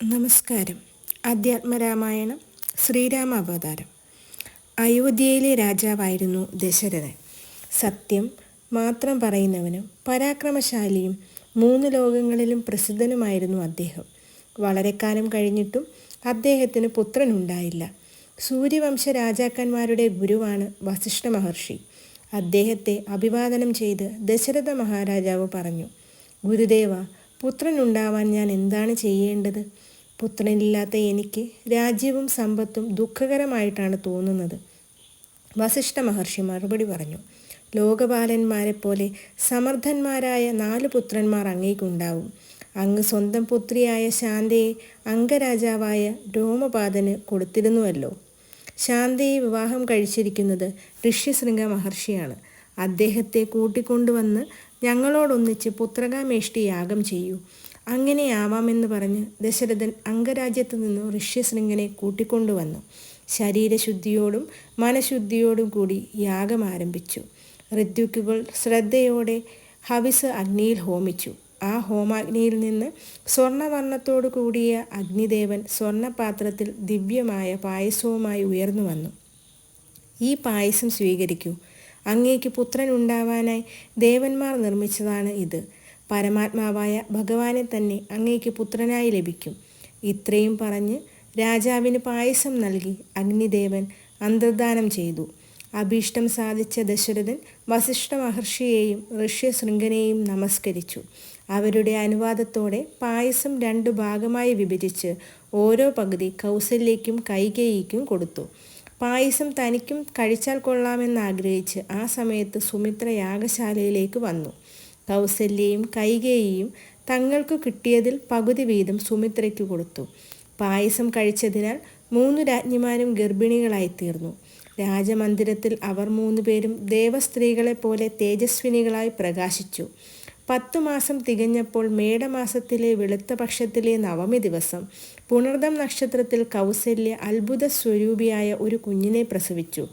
നമസ്കാരം. അധ്യാത്മരാമായണം ശ്രീരാമ അവതാരം. അയോധ്യയിലെ രാജാവായിരുന്നു ദശരഥൻ. സത്യം മാത്രം പറയുന്നവനും പരാക്രമശാലിയും 3 ലോകങ്ങളിലും പ്രസിദ്ധനുമായിരുന്നു അദ്ദേഹം. വളരെക്കാലം കഴിഞ്ഞിട്ടും അദ്ദേഹത്തിന് പുത്രനുണ്ടായില്ല. സൂര്യവംശ രാജാക്കന്മാരുടെ ഗുരുവാണ് വസിഷ്ഠ മഹർഷി. അദ്ദേഹത്തെ അഭിവാദനം ചെയ്ത് ദശരഥ മഹാരാജാവ് പറഞ്ഞു, ഗുരുദേവ, പുത്രനുണ്ടാവാൻ ഞാൻ എന്താണ് ചെയ്യേണ്ടത്? പുത്രനില്ലാത്ത എനിക്ക് രാജ്യവും സമ്പത്തും ദുഃഖകരമായിട്ടാണ് തോന്നുന്നത്. വസിഷ്ഠ മഹർഷി മറുപടി പറഞ്ഞു, ലോകപാലന്മാരെ പോലെ സമർത്ഥന്മാരായ 4 പുത്രന്മാർ അങ്ങേക്കുണ്ടാവും. അങ്ങ് സ്വന്തം പുത്രിയായ ശാന്തയെ അംഗരാജാവായ രോമപാദന് കൊടുത്തിരുന്നുവല്ലോ. ശാന്തയെ വിവാഹം കഴിച്ചിരിക്കുന്നത് ഋഷ്യശൃംഗ മഹർഷിയാണ്. അദ്ദേഹത്തെ കൂട്ടിക്കൊണ്ടുവന്ന് ഞങ്ങളോടൊന്നിച്ച് പുത്രകാമേഷ്ടി യാഗം ചെയ്യൂ. അങ്ങനെ ആവാമെന്ന് പറഞ്ഞ് ദശരഥൻ അംഗരാജ്യത്തു നിന്ന് ഋഷ്യശൃംഗനെ കൂട്ടിക്കൊണ്ടുവന്നു. ശരീരശുദ്ധിയോടും മനഃശുദ്ധിയോടും കൂടി യാഗം ആരംഭിച്ചു. ഋത്വിക്കുകൾ ശ്രദ്ധയോടെ ഹവിസ് അഗ്നിയിൽ ഹോമിച്ചു. ആ ഹോമാഗ്നിയിൽ നിന്ന് സ്വർണവർണ്ണത്തോടു കൂടിയ അഗ്നിദേവൻ സ്വർണപാത്രത്തിൽ ദിവ്യമായ പായസവുമായി ഉയർന്നു വന്നു. ഈ പായസം സ്വീകരിക്കൂ. അങ്ങേക്ക് പുത്രൻ ഉണ്ടാവാനായി ദേവന്മാർ നിർമ്മിച്ചതാണ് ഇത്. പരമാത്മാവായ ഭഗവാനെ തന്നെ അങ്ങേക്ക് പുത്രനായി ലഭിക്കും. ഇത്രയും പറഞ്ഞ് രാജാവിന് പായസം നൽകി അഗ്നിദേവൻ അന്തർദാനം ചെയ്തു. അഭീഷ്ടം സാധിച്ച ദശരഥൻ വസിഷ്ഠ മഹർഷിയെയും ഋഷ്യശൃംഗനെയും നമസ്കരിച്ചു. അവരുടെ അനുവാദത്തോടെ പായസം 2 ഭാഗമായി വിഭജിച്ച് ഓരോ പകുതി കൗസല്യയ്ക്കും കൈകേയിക്കും കൊടുത്തു. പായസം തനിക്കും കഴിച്ചാൽ കൊള്ളാമെന്നാഗ്രഹിച്ച് ആ സമയത്ത് സുമിത്ര യാഗശാലയിലേക്ക് വന്നു. കൗസല്യയും കൈകേയിയും തങ്ങൾക്ക് കിട്ടിയതിൽ പകുതി വീതം സുമിത്രയ്ക്ക് കൊടുത്തു. പായസം കഴിച്ചതിനാൽ 3 രാജ്ഞിമാരും ഗർഭിണികളായിത്തീർന്നു. രാജമന്ദിരത്തിൽ അവർ 3 പേരും ദേവസ്ത്രീകളെ പോലെ തേജസ്വിനികളായി പ്രകാശിച്ചു. 10 മാസം തികഞ്ഞപ്പോൾ മേടമാസത്തിലെ വെളുത്ത പക്ഷത്തിലെ 9ാം ദിവസം പുണർദം നക്ഷത്രത്തിൽ കൗസല്യ അത്ഭുത സ്വരൂപിയായ ഒരു കുഞ്ഞിനെ പ്രസവിച്ചു.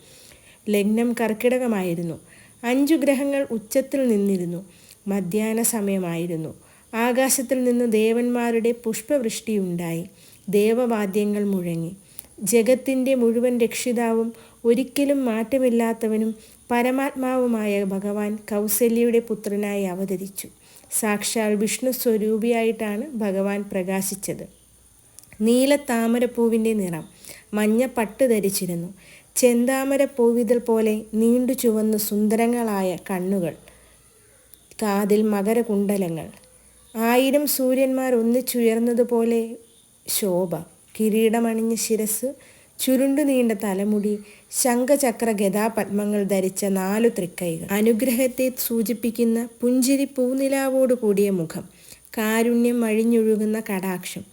ലഗ്നം കർക്കിടകമായിരുന്നു. 5 ഗ്രഹങ്ങൾ ഉച്ചത്തിൽ നിന്നിരുന്നു. മധ്യാഹ്ന സമയമായിരുന്നു. ആകാശത്തിൽ നിന്ന് ദേവന്മാരുടെ പുഷ്പവൃഷ്ടിയുണ്ടായി. ദേവവാദ്യങ്ങൾ മുഴങ്ങി. ജഗത്തിൻ്റെ മുഴുവൻ രക്ഷിതാവും ഒരിക്കലും മാറ്റമില്ലാത്തവനും പരമാത്മാവുമായ ഭഗവാൻ കൗസല്യയുടെ പുത്രനായി അവതരിച്ചു. സാക്ഷാൽ വിഷ്ണു സ്വരൂപിയായിട്ടാണ് ഭഗവാൻ പ്രകാശിച്ചത്. നീല താമരപ്പൂവിൻ്റെ നിറം. മഞ്ഞ പട്ട് ധരിച്ചിരുന്നു. ചെന്താമര പൂവിതൾ പോലെ നീണ്ടു ചുവന്ന് സുന്ദരങ്ങളായ കണ്ണുകൾ. കാതിൽ മകരകുണ്ടലങ്ങൾ. 1000 സൂര്യന്മാർ ഒന്നിച്ചുയർന്നതുപോലെ ശോഭ. കിരീടമണിഞ്ഞ ശിരസ്, ചുരുണ്ടു നീണ്ട തലമുടി, ശംഖചക്ര ഗദാപത്മങ്ങൾ ധരിച്ച 4 തൃക്കൈകൾ. അനുഗ്രഹത്തെ സൂചിപ്പിക്കുന്ന പുഞ്ചിരി പൂനിലാവോടു കൂടിയ മുഖം. കാരുണ്യം അഴിഞ്ഞൊഴുകുന്ന കടാക്ഷം.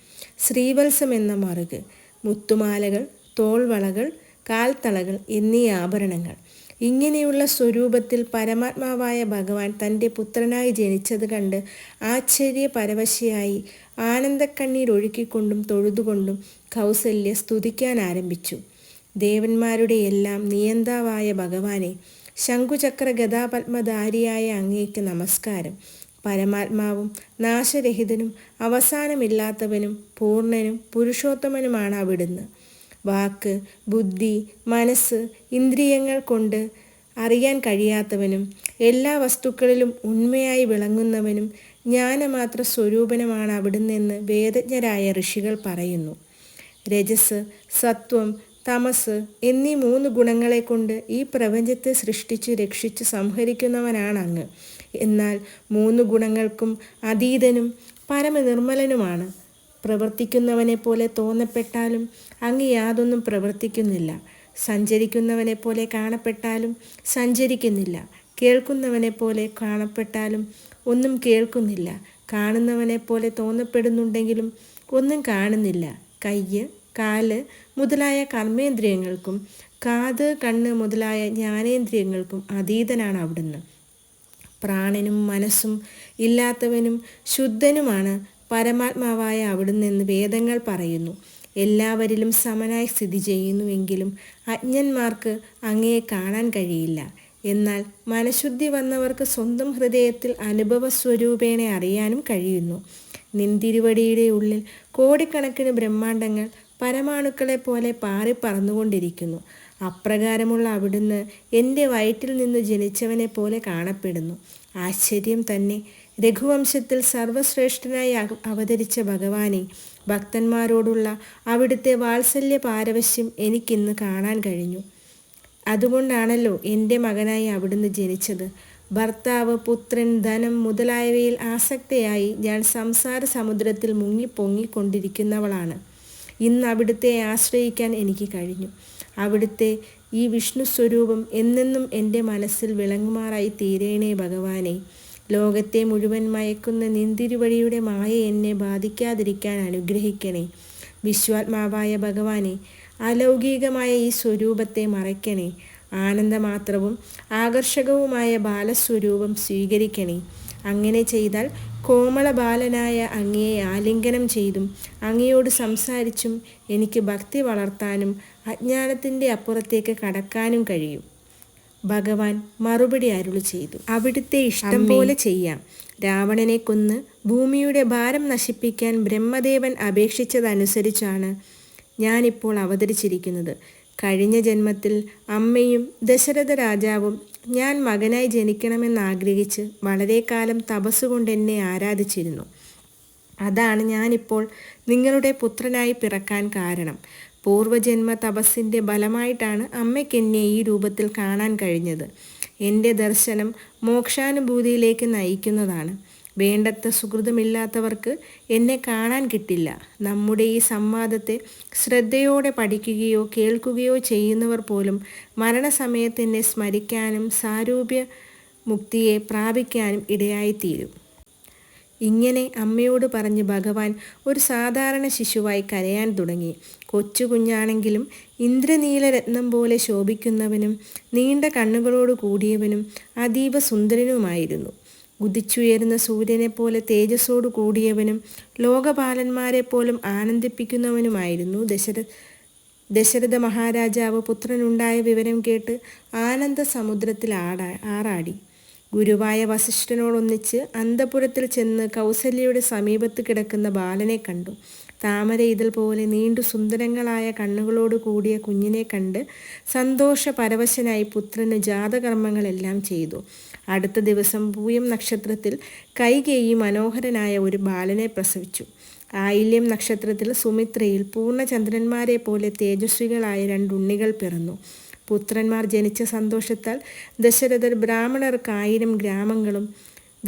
ശ്രീവത്സം എന്ന മറുക്. മുത്തുമാലകൾ, തോൾവളകൾ, കാൽത്തളകൾ എന്നീ ആഭരണങ്ങൾ. ഇങ്ങനെയുള്ള സ്വരൂപത്തിൽ പരമാത്മാവായ ഭഗവാൻ തൻ്റെ പുത്രനായി ജനിച്ചത് കണ്ട് ആശ്ചര്യപരവശയായി ആനന്ദക്കണ്ണീരൊഴുക്കിക്കൊണ്ടും തൊഴുതുകൊണ്ടും കൗസല്യ സ്തുതിക്കാൻ ആരംഭിച്ചു. ദേവന്മാരുടെ എല്ലാം നിയന്താവായ ഭഗവാനെ, ശംഖുചക്ര ഗദാപത്മധാരിയായ അങ്ങേക്ക് നമസ്കാരം. പരമാത്മാവും നാശരഹിതനും അവസാനമില്ലാത്തവനും പൂർണ്ണനും പുരുഷോത്തമനുമാണ് അവിടുന്ന്. വാക്ക്, ബുദ്ധി, മനസ്സ്, ഇന്ദ്രിയങ്ങൾ കൊണ്ട് അറിയാൻ കഴിയാത്തവനും എല്ലാ വസ്തുക്കളിലും ഉണ്മയായി വിളങ്ങുന്നവനും ജ്ഞാനമാത്ര സ്വരൂപനുമാണ് അവിടുന്നെന്ന് വേദജ്ഞരായ ഋഷികൾ പറയുന്നു. രജസ്, സത്വം, തമസ് എന്നീ 3 ഗുണങ്ങളെ കൊണ്ട് ഈ പ്രപഞ്ചത്തെ സൃഷ്ടിച്ച് രക്ഷിച്ച് സംഹരിക്കുന്നവനാണ് അങ്ങ്. എന്നാൽ 3 ഗുണങ്ങൾക്കും അതീതനും പരമനിർമ്മലനുമാണ്. പ്രവർത്തിക്കുന്നവനെ പോലെ തോന്നപ്പെട്ടാലും അങ്ങ് യാതൊന്നും പ്രവർത്തിക്കുന്നില്ല. സഞ്ചരിക്കുന്നവനെ പോലെ കാണപ്പെട്ടാലും സഞ്ചരിക്കുന്നില്ല. കേൾക്കുന്നവനെ പോലെ കാണപ്പെട്ടാലും ഒന്നും കേൾക്കുന്നില്ല. കാണുന്നവനെ പോലെ തോന്നപ്പെടുന്നുണ്ടെങ്കിലും ഒന്നും കാണുന്നില്ല. കയ്യ്, കാല് മുതലായ കർമ്മേന്ദ്രിയങ്ങൾക്കും കാത്, കണ്ണ് മുതലായ ജ്ഞാനേന്ദ്രിയങ്ങൾക്കും അതീതനാണ് അവിടുന്ന്. പ്രാണനും മനസ്സും ഇല്ലാത്തവനും ശുദ്ധനുമാണ് പരമാത്മാവായ അവിടുന്നെന്ന് വേദങ്ങൾ പറയുന്നു. എല്ലാവരിലും സമനായി സ്ഥിതി ചെയ്യുന്നുവെങ്കിലും അജ്ഞന്മാർക്ക് അങ്ങയെ കാണാൻ കഴിയില്ല. എന്നാൽ മനഃശുദ്ധി വന്നവർക്ക് സ്വന്തം ഹൃദയത്തിൽ അനുഭവസ്വരൂപേണ അറിയാനും കഴിയുന്നു. നിന്തിരുവടിയുടെ ഉള്ളിൽ കോടിക്കണക്കിന് ബ്രഹ്മാണ്ടങ്ങൾ പരമാണുക്കളെ പോലെ പാറി പറന്നുകൊണ്ടിരിക്കുന്നു. അപ്രകാരമുള്ള അവിടുന്ന് എൻ്റെ വയറ്റിൽ നിന്ന് ജനിച്ചവനെ പോലെ കാണപ്പെടുന്നു. ആശ്ചര്യം തന്നെ! രഘുവംശത്തിൽ സർവശ്രേഷ്ഠനായി അവതരിച്ച ഭഗവാനെ, ഭക്തന്മാരോടുള്ള അവിടുത്തെ വാത്സല്യ പാരവശ്യം എനിക്കിന്ന് കാണാൻ കഴിഞ്ഞു. അതുകൊണ്ടാണല്ലോ എൻ്റെ മകനായി അവിടുന്ന് ജനിച്ചത്. ഭർത്താവ്, പുത്രൻ, ധനം മുതലായവയിൽ ആസക്തയായി ഞാൻ സംസാര സമുദ്രത്തിൽ മുങ്ങിപ്പൊങ്ങിക്കൊണ്ടിരിക്കുന്നവളാണ്. ഇന്ന് അവിടുത്തെ ആശ്രയിക്കാൻ എനിക്ക് കഴിഞ്ഞു. അവിടുത്തെ ഈ വിഷ്ണു സ്വരൂപം എന്നെന്നും എൻ്റെ മനസ്സിൽ വിളങ്ങുമാറായി തീരണേ ഭഗവാനെ. ലോകത്തെ മുഴുവൻ മയക്കുന്ന നിന്തിരുവഴിയുടെ മായ എന്നെ ബാധിക്കാതിരിക്കാൻ അനുഗ്രഹിക്കണേ. വിശ്വാത്മാവായ ഭഗവാനെ, അലൗകികമായ ഈ സ്വരൂപത്തെ മറയ്ക്കണേ. ആനന്ദമാത്രവും ആകർഷകവുമായ ബാലസ്വരൂപം സ്വീകരിക്കണേ. അങ്ങനെ ചെയ്താൽ കോമള ബാലനായ അങ്ങയെ ആലിംഗനം ചെയ്തും അങ്ങയോട് സംസാരിച്ചും എനിക്ക് ഭക്തി വളർത്താനും അജ്ഞാനത്തിൻ്റെ അപ്പുറത്തേക്ക് കടക്കാനും കഴിയും. ഭഗവാൻ മറുപടി അരുളി ചെയ്തു. അവിടുത്തെ ഇഷ്ടം പോലെ ചെയ്യാം. രാവണനെ കൊന്ന് ഭൂമിയുടെ ഭാരം നശിപ്പിക്കാൻ ബ്രഹ്മദേവൻ അപേക്ഷിച്ചതനുസരിച്ചാണ് ഞാനിപ്പോൾ അവതരിച്ചിരിക്കുന്നത്. കഴിഞ്ഞ ജന്മത്തിൽ അമ്മയും ദശരഥ രാജാവും ഞാൻ മകനായി ജനിക്കണമെന്നാഗ്രഹിച്ച് വളരെ കാലം തപസ്സുകൊണ്ട് എന്നെ ആരാധിച്ചിരുന്നു. അതാണ് ഞാനിപ്പോൾ നിങ്ങളുടെ പുത്രനായി പിറക്കാൻ കാരണം. പൂർവജന്മ തപസ്സിൻ്റെ ഫലമായിട്ടാണ് അമ്മയ്ക്കെന്നെ ഈ രൂപത്തിൽ കാണാൻ കഴിഞ്ഞത്. എൻ്റെ ദർശനം മോക്ഷാനുഭൂതിയിലേക്ക് നയിക്കുന്നതാണ്. വേണ്ടത്ര സുഹൃതമില്ലാത്തവർക്ക് എന്നെ കാണാൻ കിട്ടില്ല. നമ്മുടെ ഈ സംവാദത്തെ ശ്രദ്ധയോടെ പഠിക്കുകയോ കേൾക്കുകയോ ചെയ്യുന്നവർ പോലും മരണസമയത്ത് എന്നെ സ്മരിക്കാനും സാരൂപ്യ മുക്തിയെ പ്രാപിക്കാനും ഇടയായിത്തീരും. ഇങ്ങനെ അമ്മയോട് പറഞ്ഞ് ഭഗവാൻ ഒരു സാധാരണ ശിശുവായി കരയാൻ തുടങ്ങി. കൊച്ചു കുഞ്ഞാണെങ്കിലും ഇന്ദ്രനീലരത്നം പോലെ ശോഭിക്കുന്നവനും നീണ്ട കണ്ണുകളോട് കൂടിയവനും അതീവ സുന്ദരനുമായിരുന്നു. ഉദിച്ചുയരുന്ന സൂര്യനെ പോലെ തേജസ്സോടു കൂടിയവനും ലോകപാലന്മാരെ പോലും ആനന്ദിപ്പിക്കുന്നവനുമായിരുന്നു ദശരഥ മഹാരാജാവ്. പുത്രനുണ്ടായ വിവരം കേട്ട് ആനന്ദ സമുദ്രത്തിൽ ആറാടി. ഗുരുവായ വസിഷ്ഠനോടൊന്നിച്ച് അന്തഃപുരത്തിൽ ചെന്ന് കൗസല്യയുടെ സമീപത്ത് കിടക്കുന്ന ബാലനെ കണ്ടു. താമര ഇതൾ പോലെ നീണ്ടു സുന്ദരങ്ങളായ കണ്ണുകളോട് കൂടിയ കുഞ്ഞിനെ കണ്ട് സന്തോഷപരവശനായി പുത്രന് ജാതകർമ്മങ്ങളെല്ലാം ചെയ്തു. അടുത്ത ദിവസം പൂയം നക്ഷത്രത്തിൽ കൈകേയി മനോഹരനായ ഒരു ബാലനെ പ്രസവിച്ചു. ആയില്യം നക്ഷത്രത്തിൽ സുമിത്രയിൽ പൂർണ്ണചന്ദ്രന്മാരെ പോലെ തേജസ്വികളായ 2 ഉണ്ണികൾ പിറന്നു. പുത്രന്മാർ ജനിച്ച സന്തോഷത്താൽ ദശരഥർ ബ്രാഹ്മണർക്ക് 1000 ഗ്രാമങ്ങളും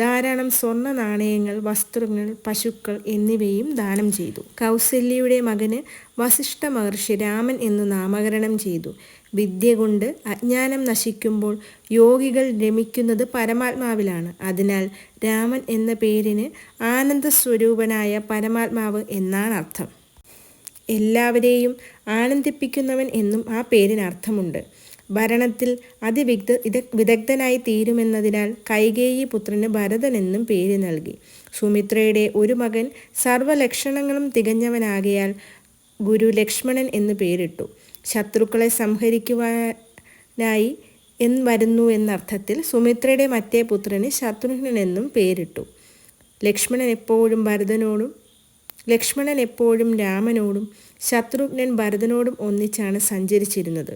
ധാരാളം സ്വർണ്ണ നാണയങ്ങൾ, വസ്ത്രങ്ങൾ, പശുക്കൾ എന്നിവയും ദാനം ചെയ്തു. കൗസല്യയുടെ മകന് വസിഷ്ഠ മഹർഷി രാമൻ എന്ന് നാമകരണം ചെയ്തു. വിദ്യ കൊണ്ട് അജ്ഞാനം നശിക്കുമ്പോൾ യോഗികൾ രമിക്കുന്നത് പരമാത്മാവിലാണ്. അതിനാൽ രാമൻ എന്ന പേരിന് ആനന്ദസ്വരൂപനായ പരമാത്മാവ് എന്നാണ് അർത്ഥം. എല്ലാവരെയും ആനന്ദിപ്പിക്കുന്നവൻ എന്നും ആ പേരിന് അർത്ഥമുണ്ട്. ഭരണത്തിൽ വിദഗ്ധനായി തീരുമെന്നതിനാൽ കൈകേയി പുത്രന് ഭരതൻ എന്നും പേര് നൽകി. സുമിത്രയുടെ ഒരു മകൻ സർവ്വലക്ഷണങ്ങളും തികഞ്ഞവനാകയാൽ ഗുരു ലക്ഷ്മണൻ എന്ന് പേരിട്ടു. ശത്രുക്കളെ സംഹരിക്കുവാനായി വരുന്നു എന്നർത്ഥത്തിൽ സുമിത്രയുടെ മറ്റേ പുത്രന് ശത്രുഘ്നൻ എന്നും പേരിട്ടു. ലക്ഷ്മണൻ എപ്പോഴും രാമനോടും ശത്രുഘ്നൻ ഭരതനോടും ഒന്നിച്ചാണ് സഞ്ചരിച്ചിരുന്നത്.